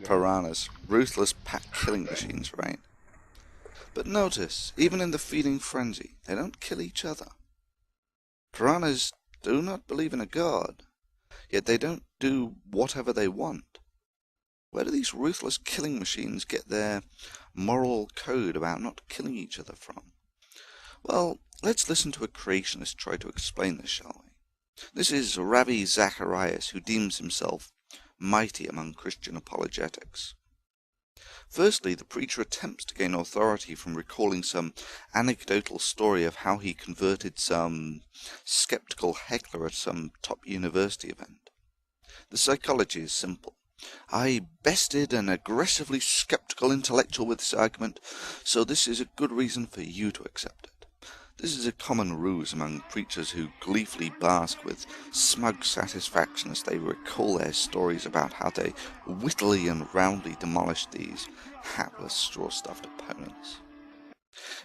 Piranhas, ruthless pack killing machines, right? But notice, even in the feeding frenzy, they don't kill each other. Piranhas do not believe in a god, yet they don't do whatever they want. Where do these ruthless killing machines get their moral code about not killing each other from? Well, let's listen to a creationist try to explain this, shall we? This is Ravi Zacharias, who deems himself mighty among Christian apologetics. Firstly, the preacher attempts to gain authority from recalling some anecdotal story of how he converted some skeptical heckler at some top university event. The psychology is simple. I bested an aggressively skeptical intellectual with this argument, so this is a good reason for you to accept it. This is a common ruse among preachers who gleefully bask with smug satisfaction as they recall their stories about how they wittily and roundly demolished these hapless straw-stuffed opponents.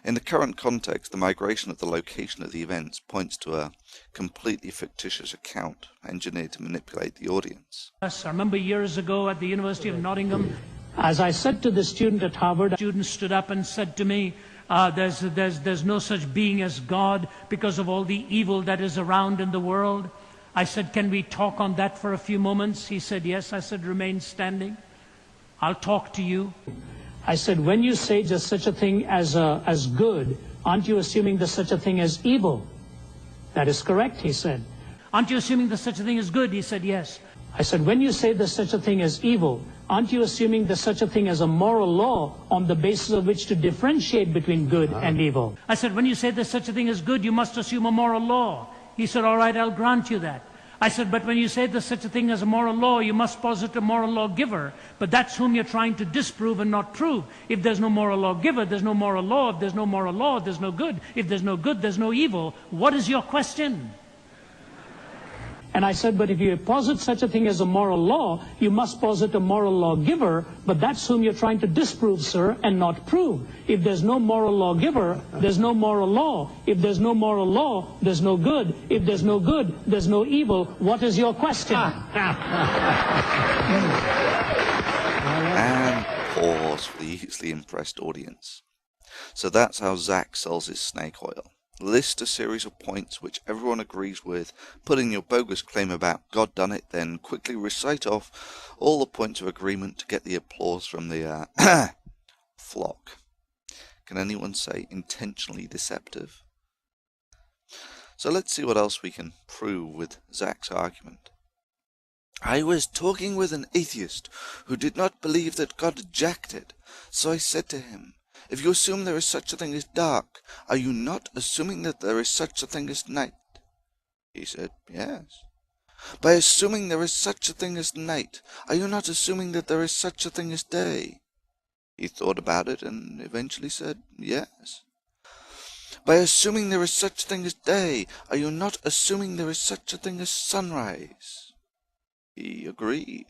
In the current context, the migration of the location of the events points to a completely fictitious account engineered to manipulate the audience. I remember years ago at the University of Nottingham, as I said to the student at Harvard, a student stood up and said to me, there's no such being as God because of all the evil that is around in the world. I said, can we talk on that for a few moments? He said, yes. I said, remain standing. I'll talk to you. I said, when you say just such a thing as good, aren't you assuming there's such a thing as evil? That is correct, he said. Aren't you assuming there's such a thing as good? He said, yes. I said, when you say there's such a thing as evil, aren't you assuming there's such a thing as a moral law on the basis of which to differentiate between good and evil? I said, when you say there's such a thing as good, you must assume a moral law. He said, all right, I'll grant you that. I said, but when you say there's such a thing as a moral law, you must posit a moral lawgiver. But that's whom you're trying to disprove and not prove. If there's no moral lawgiver, there's no moral law. If there's no moral law, there's no good. If there's no good, there's no evil. What is your question? And I said, but if you posit such a thing as a moral law, you must posit a moral lawgiver, but that's whom you're trying to disprove, sir, and not prove. If there's no moral lawgiver, there's no moral law. If there's no moral law, there's no good. If there's no good, there's no evil. What is your question? And pause for the easily impressed audience. So that's how Zach sells his snake oil. List a series of points which everyone agrees with, put in your bogus claim about God done it, then quickly recite off all the points of agreement to get the applause from the flock. Can anyone say intentionally deceptive? So let's see what else we can prove with Zach's argument. I was talking with an atheist who did not believe that God jacked it, so I said to him, if you assume there is such a thing as dark, are you not assuming that there is such a thing as night? He said, yes. By assuming there is such a thing as night, are you not assuming that there is such a thing as day? He thought about it and eventually said, yes. By assuming there is such a thing as day, are you not assuming there is such a thing as sunrise? He agreed.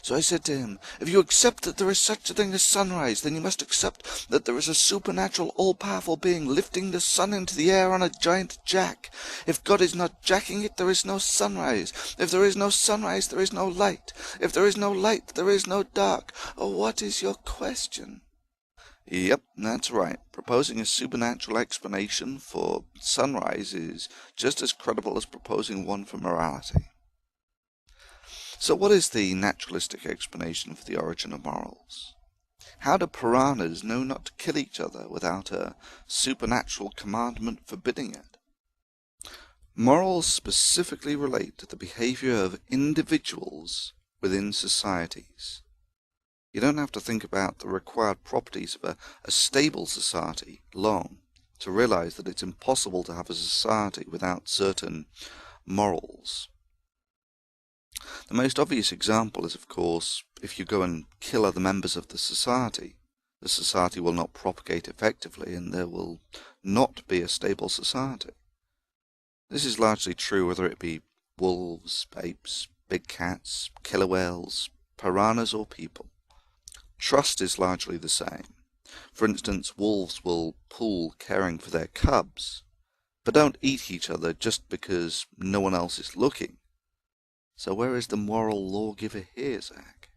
So I said to him, if you accept that there is such a thing as sunrise, then you must accept that there is a supernatural, all-powerful being lifting the sun into the air on a giant jack. If God is not jacking it, there is no sunrise. If there is no sunrise, there is no light. If there is no light, there is no dark. Oh, what is your question? Yep, that's right. Proposing a supernatural explanation for sunrise is just as credible as proposing one for morality. So what is the naturalistic explanation for the origin of morals? How do piranhas know not to kill each other without a supernatural commandment forbidding it? Morals specifically relate to the behavior of individuals within societies. You don't have to think about the required properties of a stable society long to realize that it's impossible to have a society without certain morals. The most obvious example is, of course, if you go and kill other members of the society will not propagate effectively and there will not be a stable society. This is largely true whether it be wolves, apes, big cats, killer whales, piranhas or people. Trust is largely the same. For instance, wolves will pool caring for their cubs, but don't eat each other just because no one else is looking. So where is the moral lawgiver here, Zach?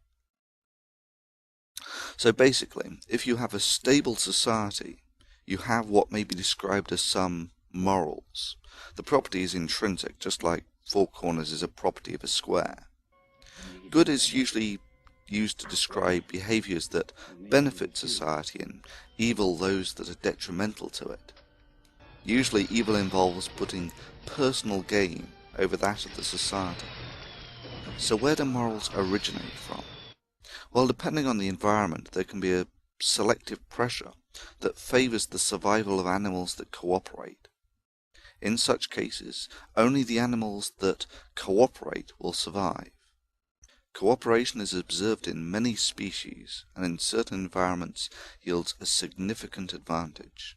So basically, if you have a stable society, you have what may be described as some morals. The property is intrinsic, just like four corners is a property of a square. Good is usually used to describe behaviors that benefit society and evil those that are detrimental to it. Usually evil involves putting personal gain over that of the society. So where do morals originate from? Well, depending on the environment, there can be a selective pressure that favors the survival of animals that cooperate. In such cases, only the animals that cooperate will survive. Cooperation is observed in many species and in certain environments yields a significant advantage.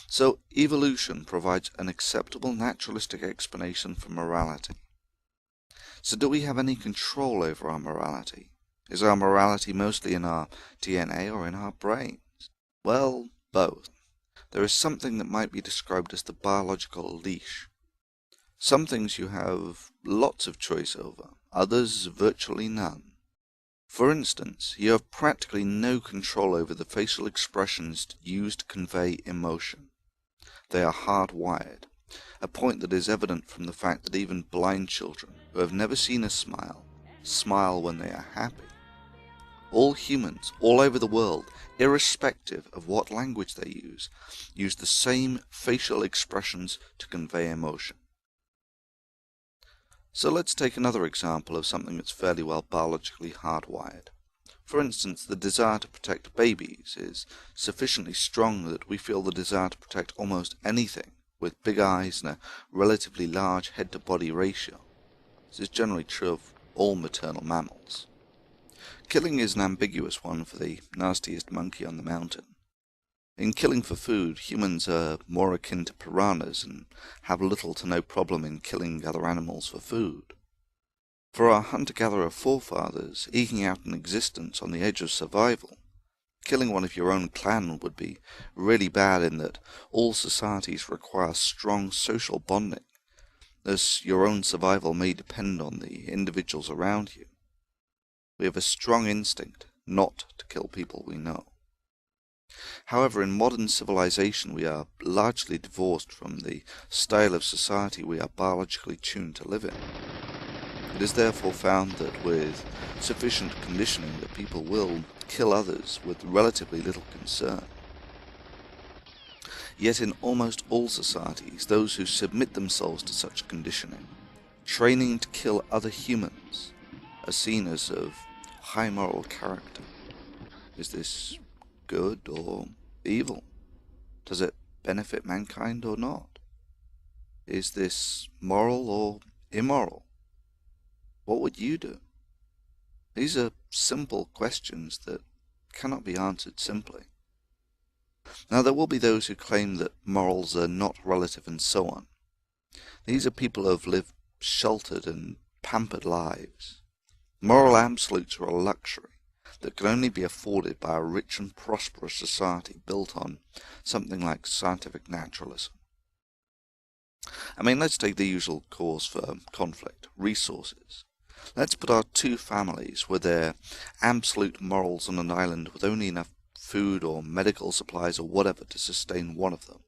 So evolution provides an acceptable naturalistic explanation for morality. So do we have any control over our morality? Is our morality mostly in our DNA or in our brains? Well, both. There is something that might be described as the biological leash. Some things you have lots of choice over, others virtually none. For instance, you have practically no control over the facial expressions used to convey emotion. They are hardwired, a point that is evident from the fact that even blind children, who have never seen a smile, smile when they are happy. All humans, all over the world, irrespective of what language they use the same facial expressions to convey emotion. So let's take another example of something that's fairly well biologically hardwired. For instance, the desire to protect babies is sufficiently strong that we feel the desire to protect almost anything with big eyes and a relatively large head-to-body ratio. This is generally true of all maternal mammals. Killing is an ambiguous one for the nastiest monkey on the mountain. In killing for food, humans are more akin to piranhas and have little to no problem in killing other animals for food. For our hunter-gatherer forefathers, eking out an existence on the edge of survival, killing one of your own clan would be really bad in that all societies require strong social bonding, as your own survival may depend on the individuals around you. We have a strong instinct not to kill people we know. However, in modern civilization we are largely divorced from the style of society we are biologically tuned to live in. It is therefore found that with sufficient conditioning that people will kill others with relatively little concern. Yet in almost all societies, those who submit themselves to such conditioning, training to kill other humans, are seen as of high moral character. Is this good or evil? Does it benefit mankind or not? Is this moral or immoral? What would you do? These are simple questions that cannot be answered simply. Now there will be those who claim that morals are not relative and so on. These are people who have lived sheltered and pampered lives. Moral absolutes are a luxury that can only be afforded by a rich and prosperous society built on something like scientific naturalism. I mean, let's take the usual cause for conflict, resources. Let's put our two families with their absolute morals on an island with only enough food or medical supplies or whatever to sustain one of them.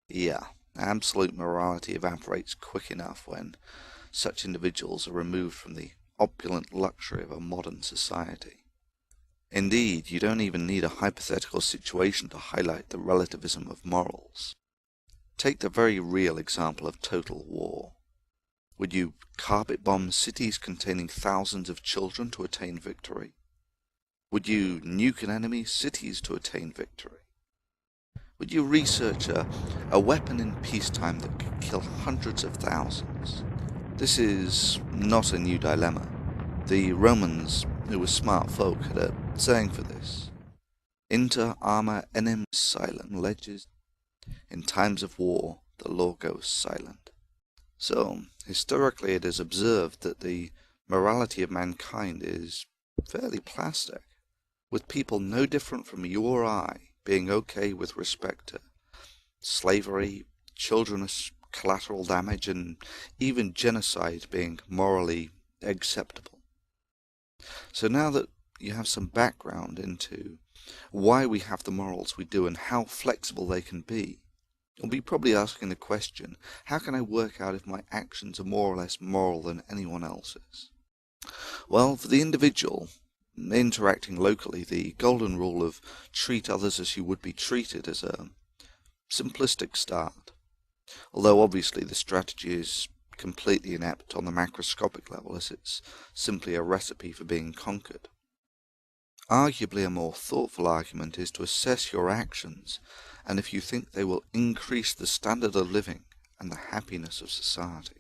Yeah, absolute morality evaporates quick enough when such individuals are removed from the opulent luxury of a modern society. Indeed, you don't even need a hypothetical situation to highlight the relativism of morals. Take the very real example of total war. Would you carpet bomb cities containing thousands of children to attain victory? Would you nuke an enemy's cities to attain victory? Would you research a weapon in peacetime that could kill hundreds of thousands? This is not a new dilemma. The Romans, who were smart folk, had a saying for this. Inter arma enim silent leges. In times of war, the law goes silent. So, historically it is observed that the morality of mankind is fairly plastic, with people no different from you or I being okay with respect to slavery, children as collateral damage, and even genocide being morally acceptable. So now that you have some background into why we have the morals we do and how flexible they can be, you'll be probably asking the question, how can I work out if my actions are more or less moral than anyone else's? Well, for the individual, interacting locally, the golden rule of treat others as you would be treated is a simplistic start, although obviously the strategy is completely inept on the macroscopic level, as it's simply a recipe for being conquered. Arguably a more thoughtful argument is to assess your actions, and if you think they will increase the standard of living and the happiness of society.